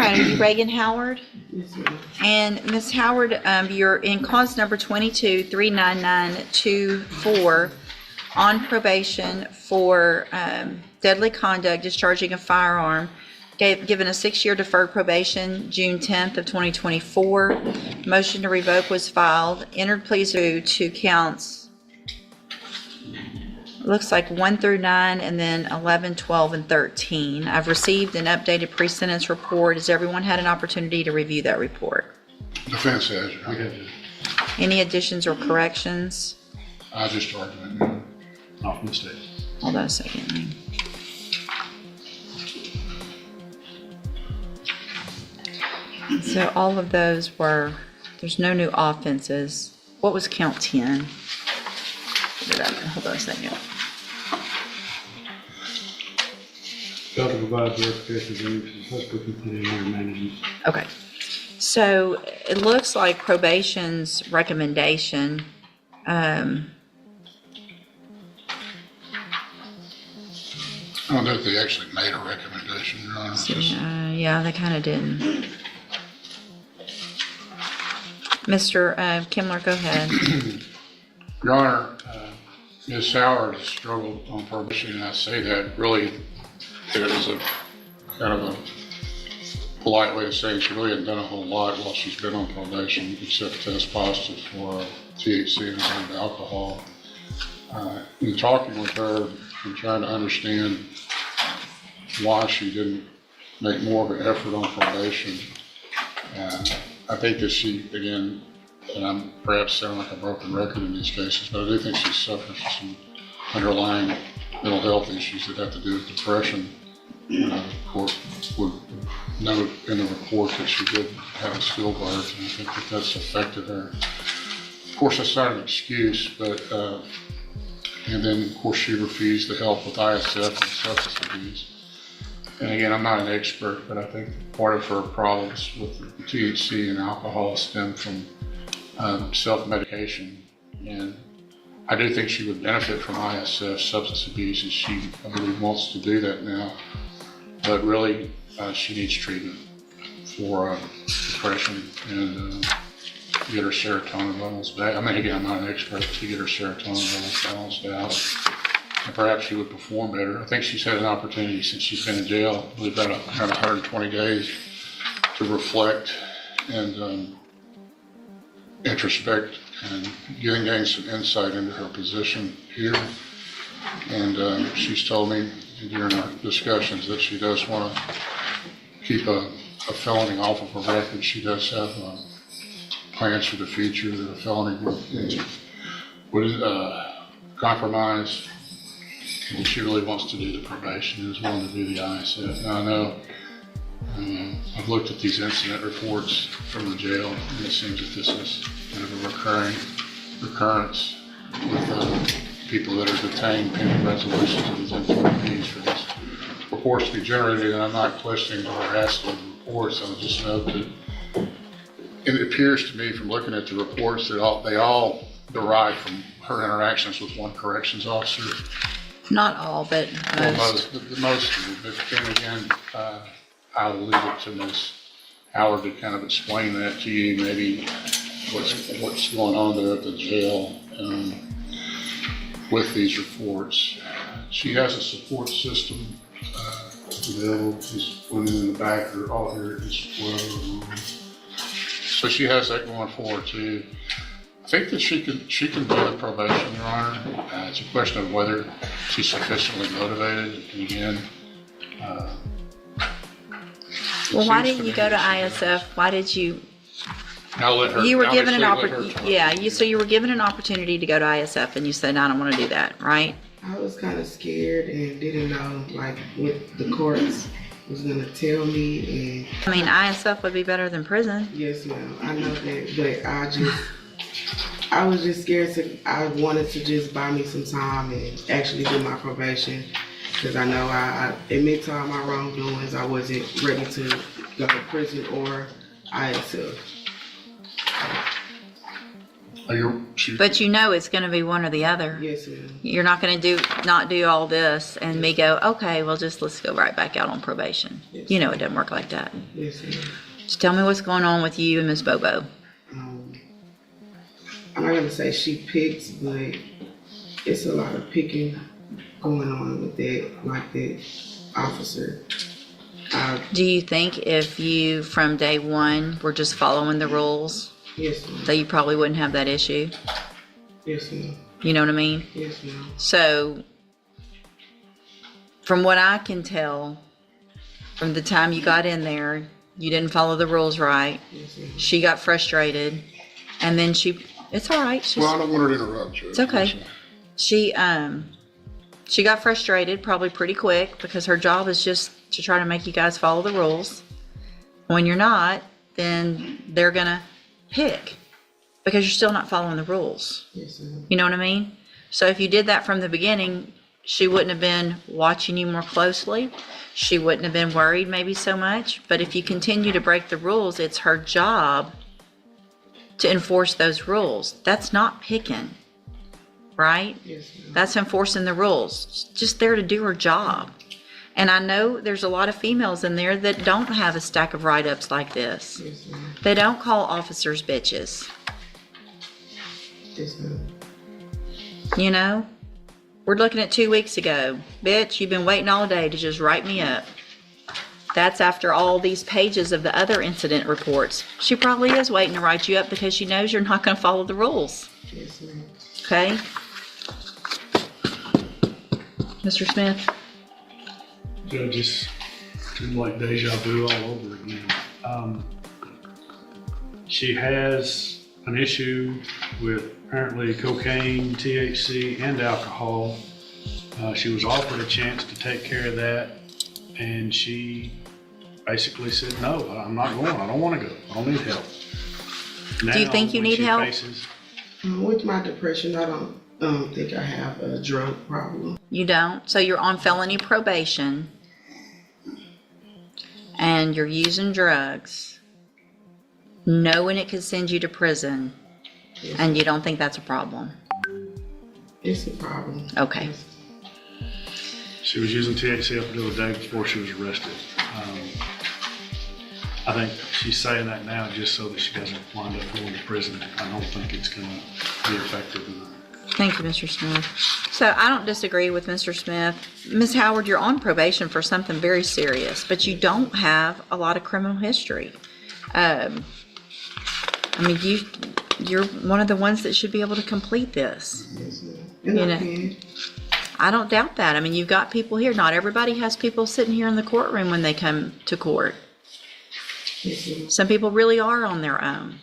right, are you Reagan Howard? Yes, ma'am. And Ms. Howard, you're in cause number 22-39924 on probation for deadly conduct, discharging a firearm, given a 6-year deferred probation, June 10th of 2024. Motion to revoke was filed. Entered pleas to counts. Looks like 1 through 9, and then 11, 12, and 13. I've received an updated pre-sentence report. Has everyone had an opportunity to review that report? Defense has, right? Any additions or corrections? I just argument, you know, off mistake. Hold on a second. So all of those were, there's no new offenses. What was count 10? Hold on a second. Failed to provide verification of any successful completed air management. Okay. So it looks like probation's recommendation, I don't know if they actually made a recommendation, Your Honor. Just- yeah, they kind of didn't. Mr. Kimler, go ahead. Your Honor, Ms. Howard has struggled on probation, and I say that really, it is a kind of a polite way of saying she really hasn't done a whole lot while she's been on probation, except test positive for THC and alcohol. In talking with her and trying to understand why she didn't make more of an effort on probation, I think that she, again, and I'm perhaps sounding like a broken record in these cases, but I do think she suffers from some underlying mental health issues that have to do with depression. The court would note in the report that she did have a stillbirth, and I think that that's affected her. Of course, that's not an excuse, but, and then of course she refused the help with ISF and substance abuse. And again, I'm not an expert, but I think part of her problems with the THC and alcohol stem from self-medication. And I do think she would benefit from ISF substance abuse, and she, I believe, wants to do that now. But really, she needs treatment for depression and to get her serotonin levels back. I mean, again, I'm not an expert, but to get her serotonin levels balanced out. And perhaps she would perform better. I think she's had an opportunity since she's been in jail, really about around 120 days, to reflect and introspect and gain some insight into her position here. And she's told me during our discussions that she does want to keep a felony off of her record. She does have plans for the future that a felony would compromise. And she really wants to do the probation and is willing to do the ISF. Now I know I've looked at these incident reports from the jail, and it seems that this is kind of a recurrence with people that are detained pending resolutions of these NTRPs for these reports to be generated. And I'm not questioning the veracity of the reports. I'll just note that it appears to me from looking at the reports that they all derive from her interactions with one corrections officer. Not all, but most. Well, most of it. But then again, I'll leave it to Ms. Howard to kind of explain that to you, maybe what's going on there at the jail with these reports. She has a support system available. These women in the back are all here at this well. So she has that going for her too. I think that she can do the probation, Your Honor. It's a question of whether she's sufficiently motivated. And again, well, why didn't you go to ISF? Why did you? I'll let her. You were given an opportunity. opportunity. So you were given an opportunity to go to ISF, and you said, "No, I don't want to do that." Right? I was kind of scared and didn't know like what the courts was gonna tell me. And I mean, ISF would be better than prison. yes, ma'am, I know that, but I was just scared I wanted to just buy me some time and actually do my probation, because I know I admit to all my wrongdoings. I wasn't ready to go to prison or ISF. But you know it's gonna be one or the other. Yes, ma'am. You're not gonna not do all this and me go, okay, well, let's go right back out on probation. Yes. You know it doesn't work like that. Yes, ma'am. Just tell me what's going on with you and Miss Bobo. I'm not gonna say she picks, but it's a lot of picking going on with that officer. Do you think if you, from day one, were just following the rules, Yes, ma'am. that you probably wouldn't have that issue? Yes, ma'am. You know what I mean? Yes, ma'am. So, from what I can tell, from the time you got in there, you didn't follow the rules right. Yes, ma'am. She got frustrated, and then it's all right. Well, I don't want her to interrupt you. It's okay. She got frustrated probably pretty quick because her job is just to try to make you guys follow the rules. When you're not, then they're gonna pick because you're still not following the rules. Yes, ma'am. You know what I mean? So if you did that from the beginning, she wouldn't have been watching you more closely. She wouldn't have been worried maybe so much. But if you continue to break the rules, it's her job to enforce those rules. That's not picking, right? Yes, ma'am. That's enforcing the rules. She's just there to do her job. And I know there's a lot of females in there that don't have a stack of write-ups like this. Yes, ma'am. They don't call officers bitches. Yes, ma'am. You know? We're looking at 2 weeks ago. Bitch, you've been waiting all day to just write me up. That's after all these pages of the other incident reports. She probably is waiting to write you up because she knows you're not going to follow the rules. Yes, ma'am. Okay? Mr. Smith? Judge, it's seems like deja vu all over again. She has an issue with apparently cocaine, THC, and alcohol. She was offered a chance to take care of that, and she basically said, no, I'm not going. I don't want to go. I don't need help. Do you think you need help? With my depression, I don't think I have a drug problem. You don't? So you're on felony probation and you're using drugs, knowing it could send you to prison, Yes. and you don't think that's a problem? It's a problem. Okay. Yes. She was using THC up until the day before she was arrested. I think she's saying that now just so that she doesn't wind up going to prison. I don't think it's going to be effective enough. Thank you, Mr. Smith. So I don't disagree with Mr. Smith. Ms. Howard, you're on probation for something very serious, but you don't have a lot of criminal history. I mean, you're one of the ones that should be able to complete this. Yes, ma'am. And You I know. can. I don't doubt that. I mean, you've got people here. Not everybody has people sitting here in the courtroom when they come to court. Yes, ma'am. Some people really are on their own.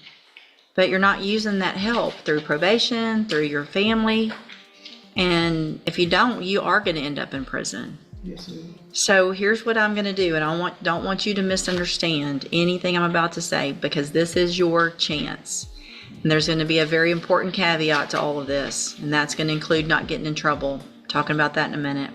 But you're not using that help through probation, through your family. And if you don't, you are going to end up in prison. Yes, ma'am. So here's what I'm going to do. And I don't want you to misunderstand anything I'm about to say, because this is your chance. And there's going to be a very important caveat to all of this. And that's going to include not getting in trouble. Talking about that in a minute.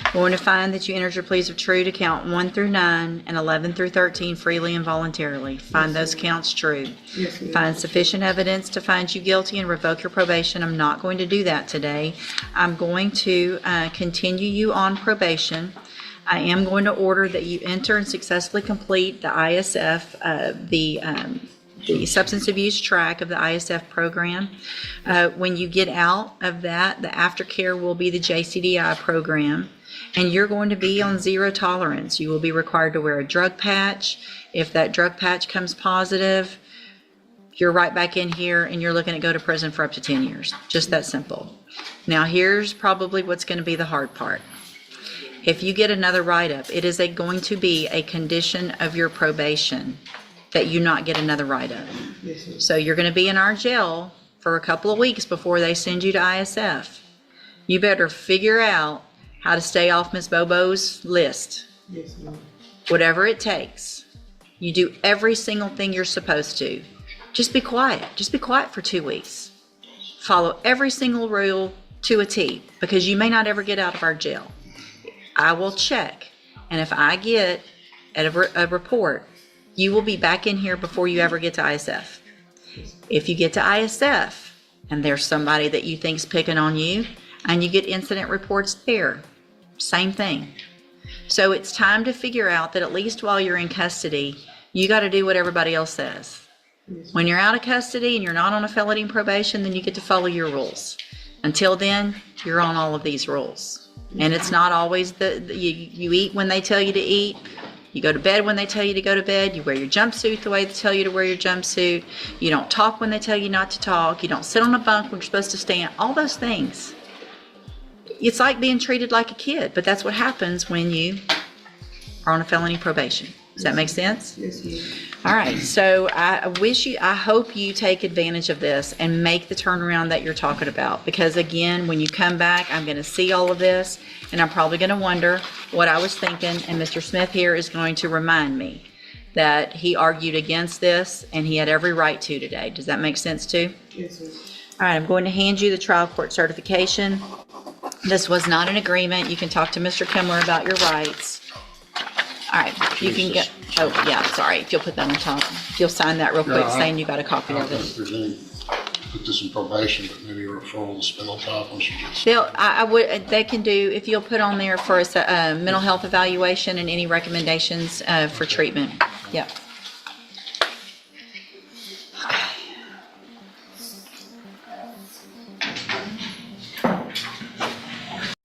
We're going to find that you entered your pleas of true to count 1 through 9 and 11 through 13 freely and voluntarily. Find those counts true. Yes, ma'am. Find sufficient evidence to find you guilty and revoke your probation. I'm not going to do that today. I'm going to continue you on probation. I am going to order that you enter and successfully complete the ISF, the substance abuse track of the ISF program. When you get out of that, the aftercare will be the JCDI program, and you're going to be on zero tolerance. You will be required to wear a drug patch. If that drug patch comes positive, you're right back in here and you're looking at go to prison for up to 10 years. Just that simple. Now, here's probably what's going to be the hard part. If you get another write-up, it is going to be a condition of your probation that you not get another write-up. Yes, ma'am. So you're going to be in our jail for a couple of weeks before they send you to ISF. You better figure out how to stay off Miss Bobo's list, Yes, ma'am. whatever it takes. You do every single thing you're supposed to. Just be quiet. Just be quiet for 2 weeks. Follow every single rule to a T, because you may not ever get out of our jail. I will check, and if I get a report, you will be back in here before you ever get to ISF. If you get to ISF and there's somebody that you think's picking on you, and you get incident reports there. Same thing. So it's time to figure out that at least while you're in custody, you got to do what everybody else says. When you're out of custody and you're not on a felony probation, then you get to follow your rules. Until then, you're on all of these rules. And it's not always you eat when they tell you to eat. You go to bed when they tell you to go to bed. You wear your jumpsuit the way they tell you to wear your jumpsuit. You don't talk when they tell you not to talk. You don't sit on a bunk when you're supposed to stand. All those things. It's like being treated like a kid, but that's what happens when you are on a felony probation. Does that make sense? Yes, ma'am. All right, so I hope you take advantage of this and make the turnaround that you're talking about. Because again, when you come back, I'm going to see all of this, and I'm probably going to wonder what I was thinking. And Mr. Smith here is going to remind me that he argued against this, and he had every right to today. Does that make sense too? Yes, ma'am. All right, I'm going to hand you the trial court certification. This was not an agreement. You can talk to Mr. Kimler about your rights. All right, you can get, oh, yeah, sorry, if you'll put that on top. If you'll sign that real quick, saying you got a copy I of don't know if it. there's any, put this in probation, but maybe a referral to spinal tap when she gets. I would, they can do, if you'll put on there for a mental health evaluation and any recommendations for treatment. Yep.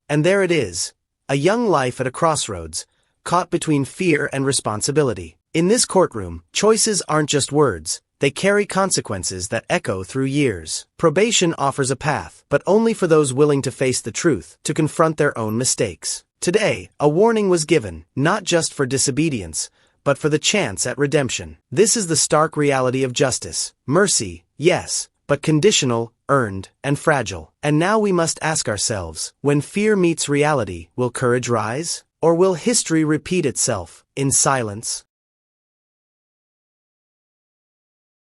And there it is, a young life at a crossroads, caught between fear and responsibility. In this courtroom, choices aren't just words, they carry consequences that echo through years. Probation offers a path, but only for those willing to face the truth, to confront their own mistakes. Today, a warning was given, not just for disobedience, but for the chance at redemption. This is the stark reality of justice. Mercy, yes, but conditional, earned, and fragile. And now we must ask ourselves, when fear meets reality, will courage rise? Or will history repeat itself, in silence?